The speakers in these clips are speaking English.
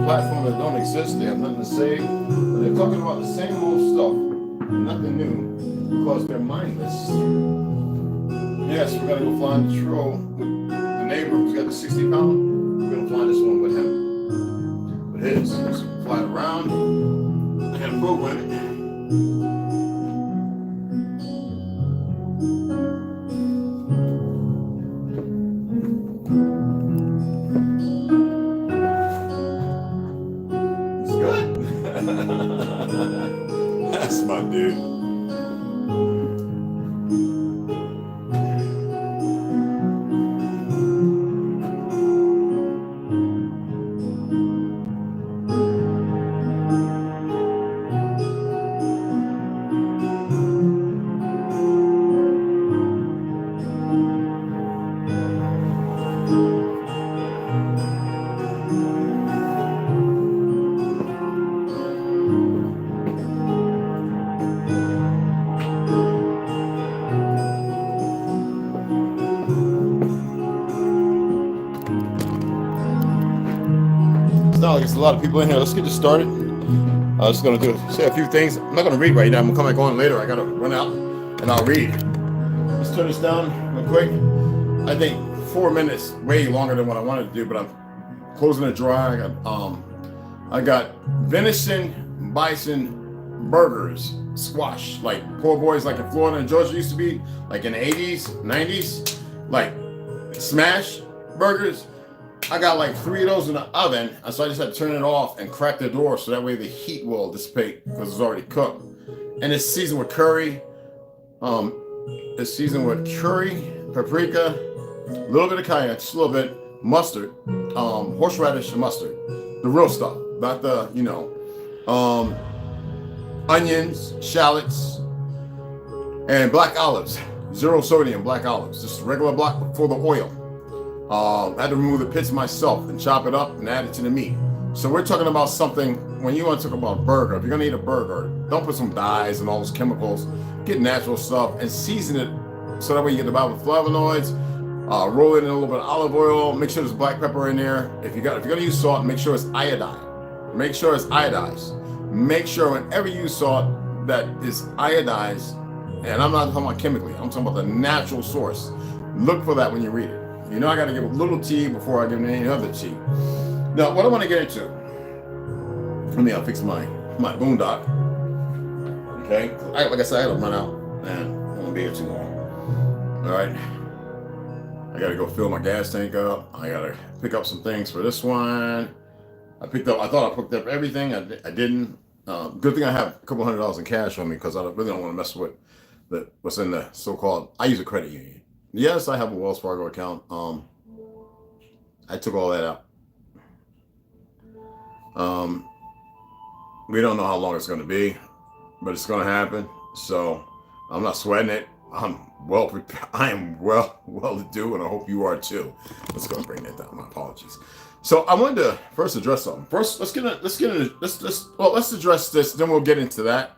platform that don't exist. They have nothing to say. But they're talking about the same old stuff, nothing new, because they're mindless. Yes, we're gonna go fly in the TRU with the neighbor who's got the 60 pound. We're gonna fly this one with him. With his. So fly it around. I got a program it. That's my dude. There's a lot of people in here. Let's get this started. I'm just going to say a few things. I'm not going to read right now. I'm going to come back on later. I got to run out and I'll read. Let's turn this down real quick. I think 4 minutes, way longer than what I wanted to do, but I'm closing the drawer. I got venison, bison, burgers, squash, like poor boys like in Florida and Georgia used to be, like in the 80s, 90s, like smash burgers. I got like 3 of those in the oven, so I just had to turn it off and crack the door so that way the heat will dissipate because it's already cooked. And it's seasoned with curry. It's seasoned with curry, paprika, a little bit of cayenne, just a little bit, mustard, horseradish and mustard, the real stuff, not the onions, shallots, and black olives, 0 sodium black olives, just regular black for the oil. I had to remove the pits myself and chop it up and add it to the meat. So we're talking about something, when you want to talk about a burger, if you're going to eat a burger, don't put some dyes and all those chemicals. Get natural stuff and season it so that way you get the vital flavonoids. Roll it in a little bit of olive oil. Make sure there's black pepper in there. If you're going to use salt, make sure it's iodine. Make sure it's iodized. Make sure whenever you use salt that is iodized, and I'm not talking about chemically, I'm talking about the natural source. Look for that when you read it. You know I got to give a little tea before I give any other tea. Now, what I want to get into, I'll fix my boondock. Okay? Like I said, I got to run out, and I won't be here too long. All right? I got to go fill my gas tank up. I got to pick up some things for this one. I thought I picked up everything. I didn't. Good thing I have a couple $100 in cash on me because I really don't want to mess with what's in the so-called, I use a credit union. Yes, I have a Wells Fargo account. I took all that out. We don't know how long it's going to be, but it's going to happen. So I'm not sweating it. I am well to do, and I hope you are too. Let's go bring that down. My apologies. So I wanted to first address something. First, let's address this. Then we'll get into that.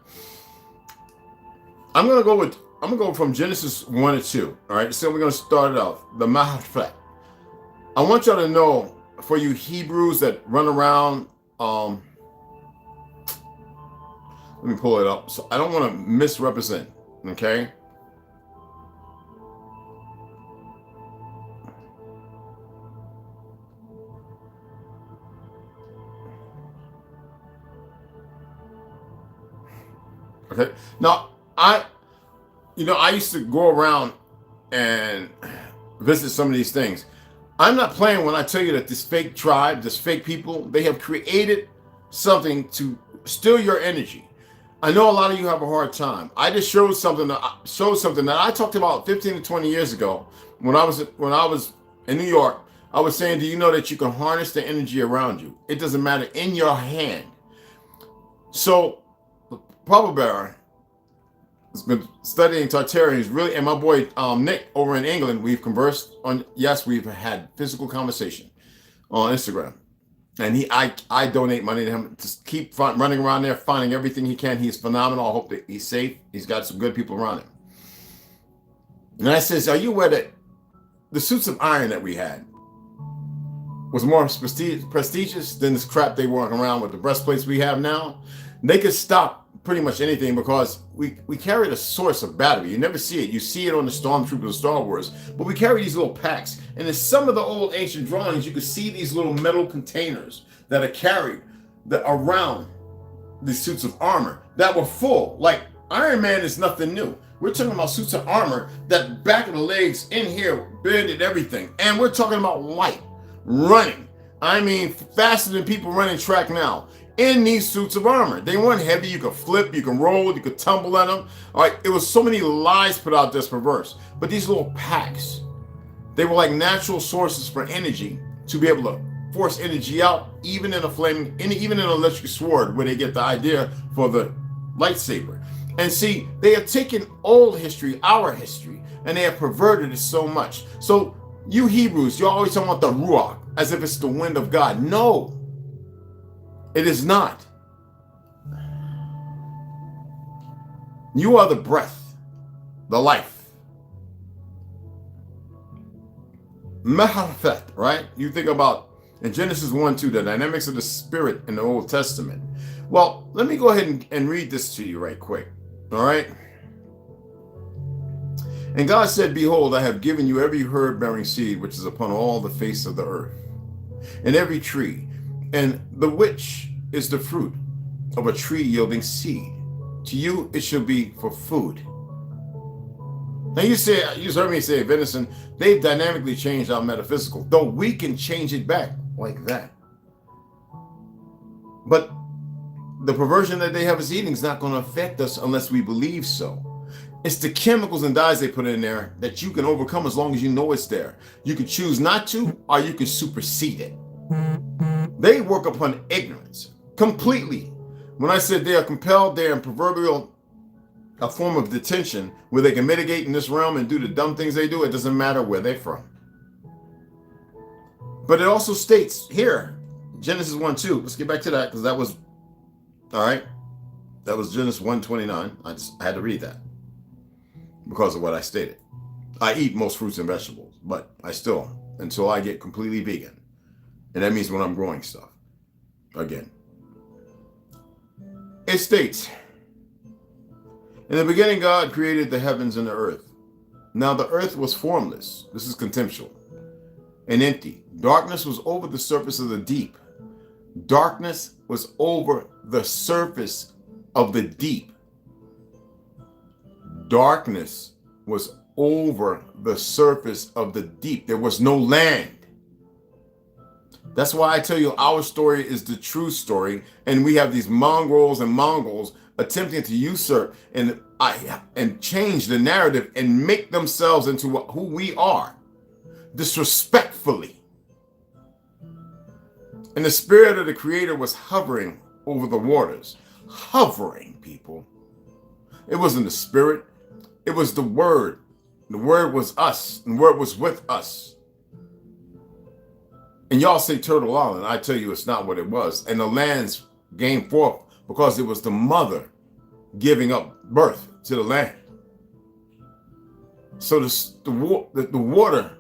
I'm gonna go from Genesis 1 and 2. All right, so we're gonna start it off. The Mahafet. I want y'all to know, for you Hebrews that run around, let me pull it up. So I don't want to misrepresent. Okay. Okay. Now I used to go around and visit some of these things. I'm not playing when I tell you that this fake tribe, this fake people, they have created something to steal your energy. I know a lot of you have a hard time. I just showed something that I talked about 15 to 20 years ago when I was in New York. I was saying, do you know that you can harness the energy around you? It doesn't matter, in your hand. So Papa Bear has been studying Tartarians, really, and my boy Nick over in England, we've conversed on, yes, we've had physical conversation on Instagram. And I donate money to him to keep running around there, finding everything he can. He's phenomenal. I hope that he's safe. He's got some good people around him. And I says, are you aware that the suits of iron that we had, was more prestigious than this crap they walk around with, the breastplates we have now, they could stop pretty much anything because we carried a source of battery. You never see it. You see it on the Stormtroopers of Star Wars. But we carry these little packs. And in some of the old ancient drawings, you can see these little metal containers that are carried around these suits of armor that were full. Like Iron Man is nothing new. We're talking about suits of armor that back of the legs in here bended everything. And we're talking about light, running. I mean, faster than people running track now. In these suits of armor. They weren't heavy. You could flip, you can roll, you could tumble on them. All right, it was so many lies put out that's perverse. But these little packs, they were like natural sources for energy to be able to force energy out, even in a flaming, even in an electric sword, where they get the idea for the lightsaber. And see, they have taken old history, our history, and they have perverted it so much. So you Hebrews, you're always talking about the Ruach as if it's the wind of God. No. It is not. You are the breath, the life. Meharfet, right? You think about in Genesis 1-2, the dynamics of the spirit in the Old Testament. Well, let me go ahead and read this to you right quick. All right. And God said, behold, I have given you every herb bearing seed, which is upon all the face of the earth, and every tree, and the which is the fruit of a tree yielding seed. To you it shall be for food. Now you heard me say, Venison, they've dynamically changed our metaphysical, though we can change it back like that. But the perversion that they have us eating is not going to affect us unless we believe so. It's the chemicals and dyes they put in there that you can overcome as long as you know it's there. You can choose not to, or you can supersede it. They work upon ignorance completely. When I said they are compelled, they are in proverbial a form of detention where they can mitigate in this realm and do the dumb things they do. It doesn't matter where they're from. But it also states here, Genesis 1:2. Let's get back to that because that was, all right. That was Genesis 1:29. I had to read that because of what I stated. I eat most fruits and vegetables, but I still, until I get completely vegan. And that means when I'm growing stuff. Again. It states, in the beginning God created the heavens and the earth. Now the earth was formless. This is contemptual. And empty. Darkness was over the surface of the deep. Darkness was over the surface of the deep. Darkness was over the surface of the deep. There was no land. That's why I tell you our story is the true story. And we have these mongrels and Mongols attempting to usurp and change the narrative and make themselves into who we are, disrespectfully. And the spirit of the Creator was hovering over the waters. Hovering, people. It wasn't the spirit. It was the word. The word was us. And the word was with us. And y'all say Turtle Island. I tell you it's not what it was. And the lands came forth because it was the mother giving up birth to the land. So the water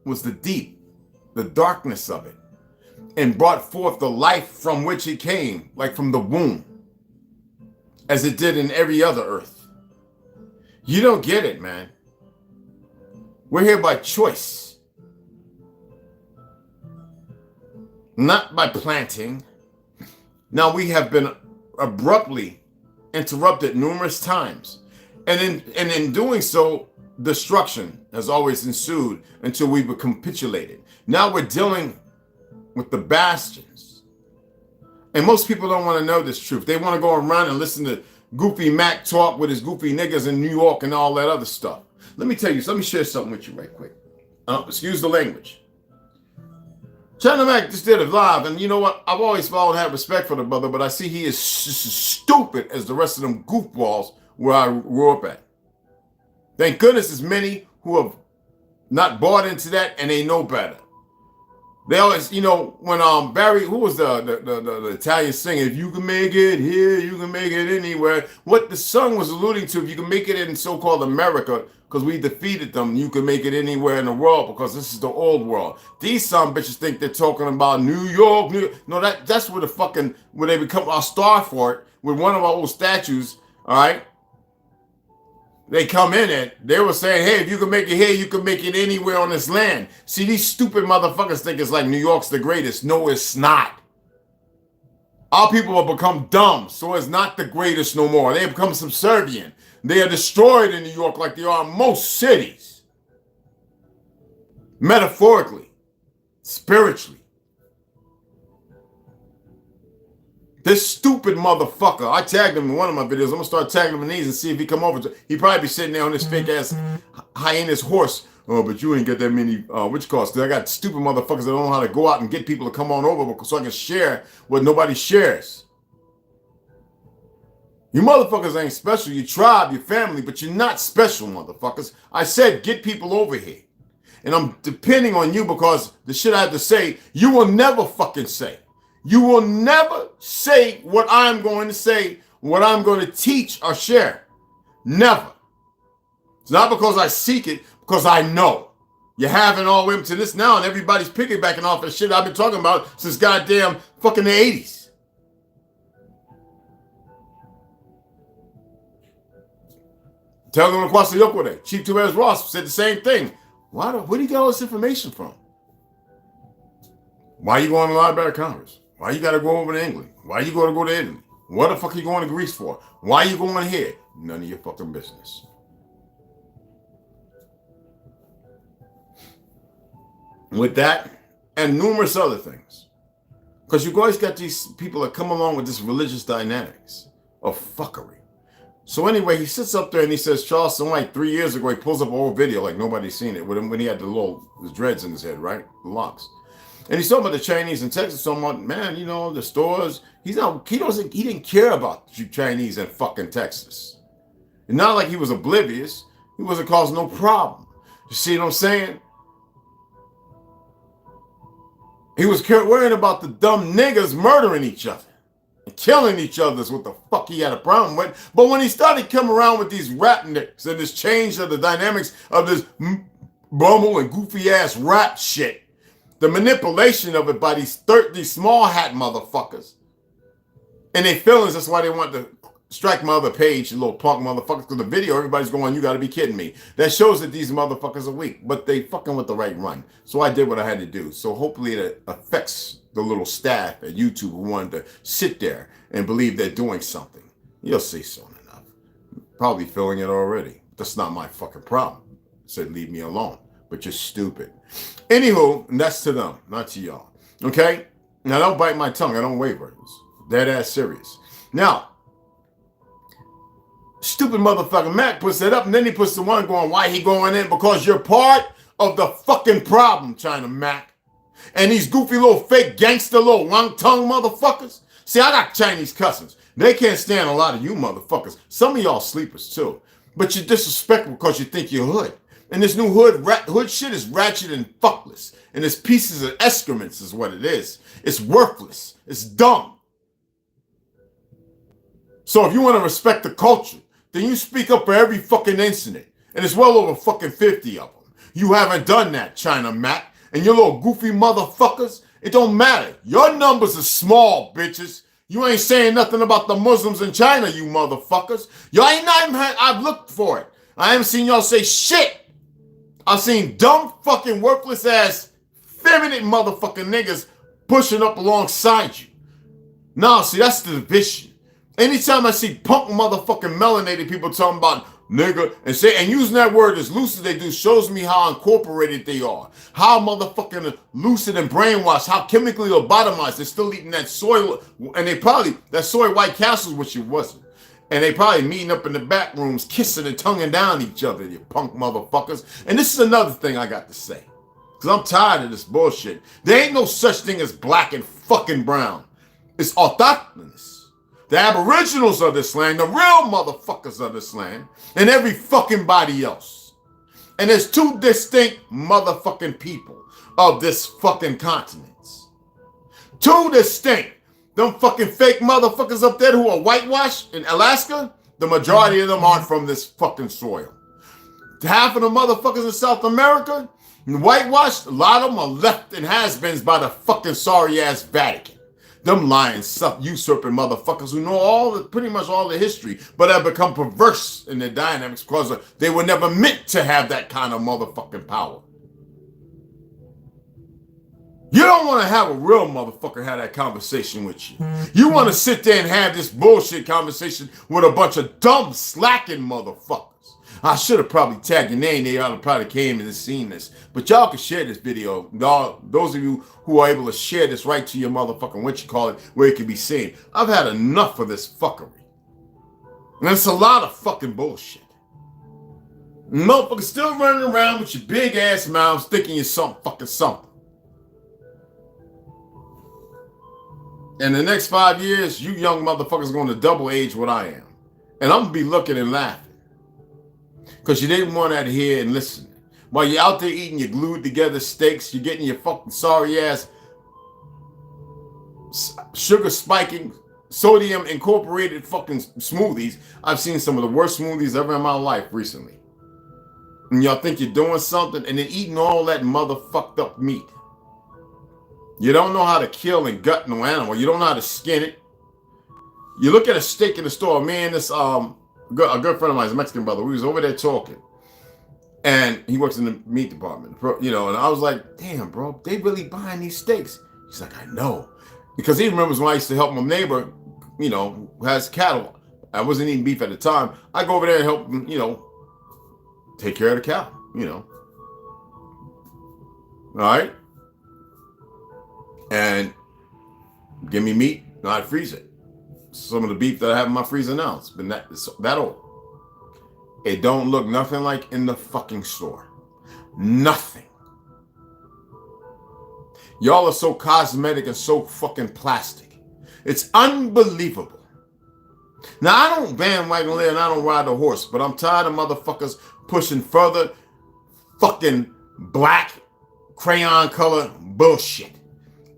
was the deep, the darkness of it, and brought forth the life from which it came, like from the womb, as it did in every other earth. You don't get it, man. We're here by choice. Not by planting. Now we have been abruptly interrupted numerous times. And in doing so, destruction has always ensued until we were capitulated. Now we're dealing with the bastions. And most people don't want to know this truth. They want to go around and listen to Goofy Mac talk with his goofy niggas in New York and all that other stuff. Let me tell you, let me share something with you right quick. Excuse the language. China Mac just did it live, and you know what? I've always followed and had respect for the brother, but I see he is stupid as the rest of them goofballs where I grew up at. Thank goodness there's many who have not bought into that and they know better. They always, you know, when Barry, who was the Italian singer, if you can make it here, you can make it anywhere. What the song was alluding to, if you can make it in so-called America, because we defeated them. You can make it anywhere in the world because this is the old world. These some bitches think they're talking about New York, New York. No, that's where where they become our star for it with one of our old statues, all right? They come in it. They were saying, hey, if you can make it here, you can make it anywhere on this land. See, these stupid motherfuckers think it's like New York's the greatest. No, it's not. Our people have become dumb, so it's not the greatest no more. They have become subservient. They are destroyed in New York like they are in most cities. Metaphorically, spiritually. This stupid motherfucker, I tagged him in one of my videos. I'm going to start tagging him in these and see if he come over. He probably be sitting there on this fake-ass hyena's horse. Oh, but you ain't get that many, which costs. I got stupid motherfuckers that don't know how to go out and get people to come on over so I can share what nobody shares. You motherfuckers ain't special. You tribe, your family, but you're not special, motherfuckers. I said get people over here. And I'm depending on you because the shit I have to say, you will never fucking say. You will never say what I'm going to say, what I'm going to teach or share. Never. It's not because I seek it, because I know. You're having all the way up to this now, and everybody's piggybacking off the shit I've been talking about since goddamn fucking the 80s. Tell them across the yoke there. Chief Tubers Ross said the same thing. Where do you get all this information from? Why you going to the Library of Congress? Why you got to go over to England? Why you going to go to Italy? What the fuck are you going to Greece for? Why you going here? None of your fucking business. With that and numerous other things. Because you always got these people that come along with this religious dynamics of fuckery. So anyway, he sits up there and he says, Charleston White, 3 years ago, he pulls up an old video like nobody's seen it with him when he had his dreads in his head, right? The locks. And he's talking about the Chinese in Texas. So I'm like, man, you know, the stores. He didn't care about you Chinese in fucking Texas. And not like he was oblivious. He wasn't causing no problem. You see what I'm saying? He was worrying about the dumb niggas murdering each other and killing each other is what the fuck he had a problem with. But when he started coming around with these rap nicks and this change of the dynamics of this bumble and goofy ass rap shit, the manipulation of it by these small hat motherfuckers and their feelings, that's why they want to strike my other page, you little punk motherfuckers, because the video, everybody's going, you got to be kidding me. That shows that these motherfuckers are weak, but they fucking with the right run. So I did what I had to do. So hopefully it affects the little staff at YouTube who wanted to sit there and believe they're doing something. You'll see soon enough. Probably feeling it already. That's not my fucking problem. Said leave me alone, but you're stupid. Anywho, and that's to them, not to y'all. Okay? Now don't bite my tongue. I don't waver. It's dead ass serious. Now, stupid motherfucker Mac puts that up, and then he puts the one going, why he going in? Because you're part of the fucking problem, China Mac. And these goofy little fake gangster little long-tongue motherfuckers. See, I got Chinese cousins. They can't stand a lot of you motherfuckers. Some of y'all sleepers too. But you're disrespectful because you think you're hood. And this new hood shit is ratchet and fuckless. And it's pieces of excrements is what it is. It's worthless. It's dumb. So if you want to respect the culture, then you speak up for every fucking incident. And it's well over fucking 50 of them. You haven't done that, China Mac. And your little goofy motherfuckers, it don't matter. Your numbers are small, bitches. You ain't saying nothing about the Muslims in China, you motherfuckers. Y'all ain't not even I've looked for it. I haven't seen y'all say shit. I've seen dumb fucking worthless ass feminine motherfucking niggas pushing up alongside you. Now, see, that's the division. Anytime I see punk motherfucking melanated people talking about nigga and using that word as loose as they do shows me how incorporated they are. How motherfucking lucid and brainwashed, how chemically lobotomized. They're still eating that soy, and they probably, that soy White Castle's which it wasn't. And they probably meeting up in the back rooms, kissing and tonguing down each other, you punk motherfuckers. And this is another thing I got to say. Because I'm tired of this bullshit. There ain't no such thing as black and fucking brown. It's autochthonous. The aboriginals of this land, the real motherfuckers of this land, and every fucking body else. And there's two distinct motherfucking people of this fucking continents. Two distinct. Them fucking fake motherfuckers up there who are whitewashed in Alaska, the majority of them aren't from this fucking soil. half of the motherfuckers in South America, whitewashed, a lot of them are left in has-beens by the fucking sorry-ass Vatican. Them lying, usurping motherfuckers who know pretty much all the history, but have become perverse in their dynamics because they were never meant to have that kind of motherfucking power. You don't want to have a real motherfucker have that conversation with you. You want to sit there and have this bullshit conversation with a bunch of dumb, slacking motherfuckers. I should have probably tagged your name. They ought to probably came and seen this. But y'all can share this video. Y'all, those of you who are able to share this right to your motherfucking, where it can be seen. I've had enough of this fuckery. And it's a lot of fucking bullshit. Motherfuckers still running around with your big ass mouths thinking you're something. In the next 5 years, you young motherfuckers are going to double age what I am. And I'm going to be looking and laughing. Because you didn't want to hear and listen. While you're out there eating your glued together steaks, you're getting your fucking sorry ass sugar spiking, sodium incorporated fucking smoothies. I've seen some of the worst smoothies ever in my life recently. And y'all think you're doing something and then eating all that motherfucked up meat. You don't know how to kill and gut no animal. You don't know how to skin it. You look at a steak in the store, man, this a good friend of mine, a Mexican brother, we was over there talking. And he works in the meat department, you know, and I was like, damn, bro, they really buying these steaks. He's like, I know. Because he remembers when I used to help my neighbor, you know, who has cattle. I wasn't eating beef at the time. I go over there and help him, you know, take care of the cow, you know. All right. And give me meat, and I freeze it. Some of the beef that I have in my freezer now, it's been that old. It don't look nothing like in the fucking store. Nothing. Y'all are so cosmetic and so fucking plastic. It's unbelievable. Now, I don't bandwagon live and I don't ride a horse, but I'm tired of motherfuckers pushing further fucking black crayon color bullshit.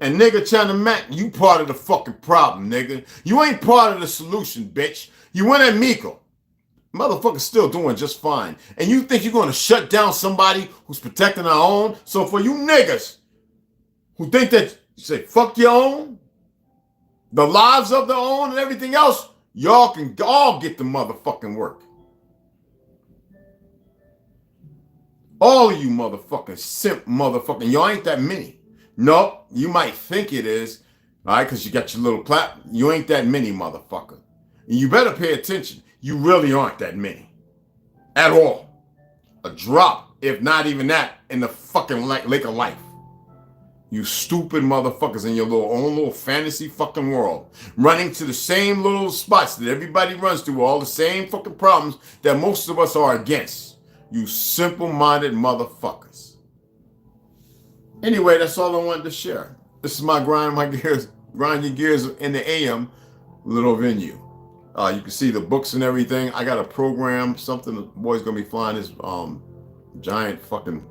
And nigga, China Mac, you part of the fucking problem, nigga. You ain't part of the solution, bitch. You went at Miko. Motherfucker's still doing just fine. And you think you're going to shut down somebody who's protecting our own? So for you niggas who think that you say, fuck your own, the lives of their own and everything else, y'all can all get the motherfucking work. All of you motherfucking simp motherfucking, y'all ain't that many. No, you might think it is, all right, because you got your little plat. You ain't that many, motherfucker. And you better pay attention. You really aren't that many. At all. A drop, if not even that, in the fucking lake of life. You stupid motherfuckers in your own little fantasy fucking world. Running to the same little spots that everybody runs to, all the same fucking problems that most of us are against. You simple-minded motherfuckers. Anyway, that's all I wanted to share. This is my grind your gears in the AM little venue. You can see the books and everything. I got a program, something the boy's gonna be flying this giant fucking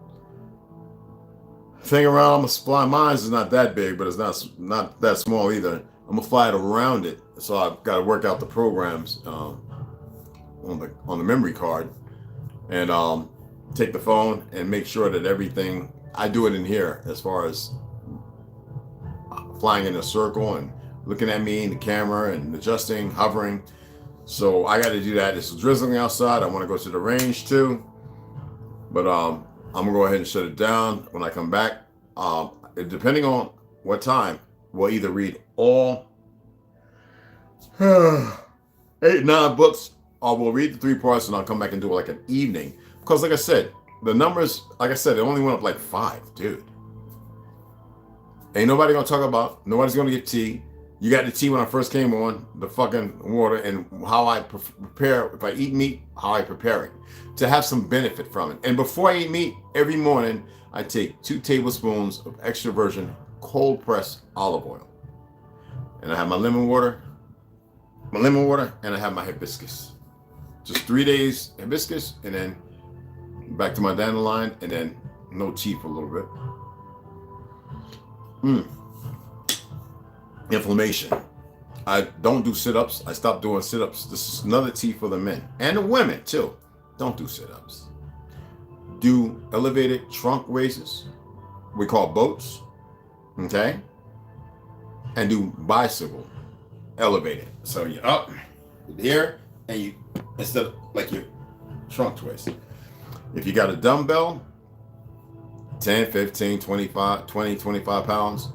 thing around. I'm gonna fly. Mine's is not that big, but it's not that small either. I'm gonna fly it around it. So I've got to work out the programs on the memory card and take the phone and make sure that everything. I do it in here as far as flying in a circle and looking at me in the camera and adjusting, hovering. So I got to do that. It's drizzling outside. I want to go to the range too. But I'm going to go ahead and shut it down when I come back. Depending on what time, we'll either read all 8, 9 books or we'll read the 3 parts and I'll come back and do it like an evening. Because like I said, the numbers, like I said, it only went up like 5, dude. Ain't nobody gonna talk about, nobody's gonna get tea. You got the tea when I first came on, the fucking water, and how I prepare, if I eat meat, how I prepare it, to have some benefit from it. And before I eat meat, every morning, I take 2 tablespoons of extra virgin cold pressed olive oil. And I have my lemon water, and I have my hibiscus. Just 3 days hibiscus, and then back to my dandelion, and then no tea for a little bit. Inflammation. I don't do sit-ups. I stopped doing sit-ups. This is another tea for the men and the women too. Don't do sit-ups. do elevated trunk raises, we call boats, okay? And do bicycle elevated. So you're up here, and you, instead of like your trunk twist. If you got a dumbbell, 10, 15, 25, 20, 25 pounds,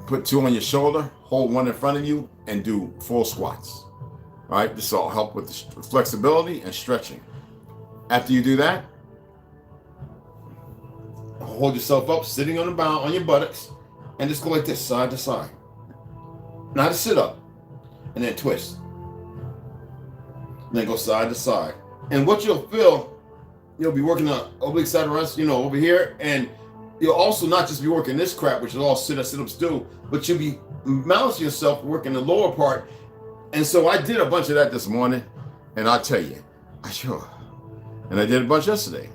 put 2 on your shoulder, hold 1 in front of you, and do full squats. All right, this will help with the flexibility and stretching. After you do that, hold yourself up, sitting on the bound on your buttocks, and just go like this, side to side. Now to sit up, and then twist. And then go side to side. And what you'll feel, you'll be working on oblique side runs, over here, and you'll also not just be working this crap, which is all sit-ups do, but you'll be balancing yourself, working the lower part. And so I did a bunch of that this morning, and I'll tell you, and I did a bunch yesterday.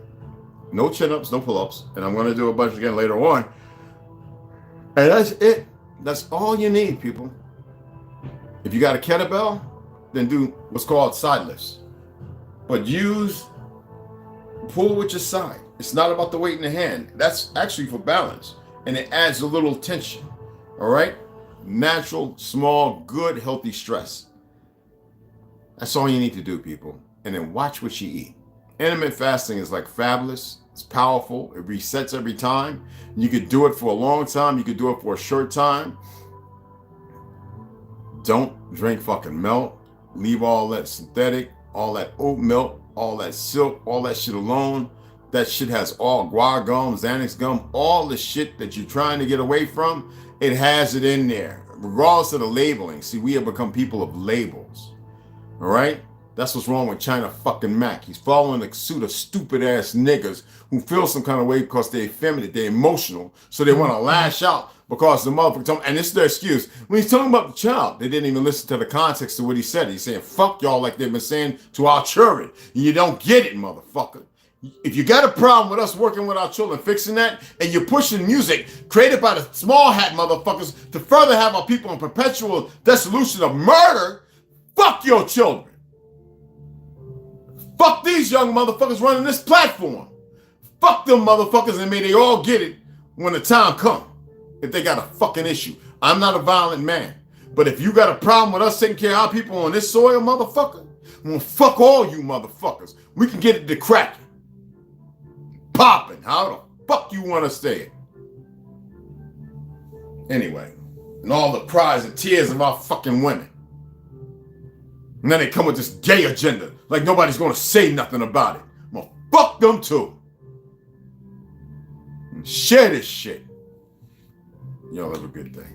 No chin-ups, no pull-ups, and I'm going to do a bunch again later on. And that's it. That's all you need, people. If you got a kettlebell, then do what's called side lifts. But pull with your side. It's not about the weight in the hand. That's actually for balance, and it adds a little tension. All right? Natural, small, good, healthy stress. That's all you need to do, people. And then watch what you eat. Intermittent fasting is like fabulous. It's powerful. It resets every time. You could do it for a long time. You could do it for a short time. Don't drink fucking milk. Leave all that synthetic, all that oat milk, all that silk, all that shit alone. That shit has all guar gum, Xanax gum, all the shit that you're trying to get away from. It has it in there, regardless of the labeling. See, we have become people of labels. All right? That's what's wrong with China fucking Mac. He's following a suit of stupid ass niggas who feel some kind of way because they're effeminate, they're emotional, so they want to lash out because the motherfucker, and it's their excuse. When he's talking about the child, they didn't even listen to the context of what he said. He's saying, fuck y'all like they've been saying to our children. You don't get it, motherfucker. If you got a problem with us working with our children, fixing that, and you're pushing music created by the small hat motherfuckers to further have our people in perpetual dissolution of murder, fuck your children. Fuck these young motherfuckers running this platform. Fuck them motherfuckers, and may they all get it when the time comes. If they got a fucking issue. I'm not a violent man. But if you got a problem with us taking care of our people on this soil, motherfucker, well, fuck all you motherfuckers. We can get it to cracking. Popping. How the fuck you want to say it? Anyway, and all the cries and tears of our fucking women. And then they come with this gay agenda, like nobody's going to say nothing about it. Well, fuck them too. And share this shit. Y'all have a good day.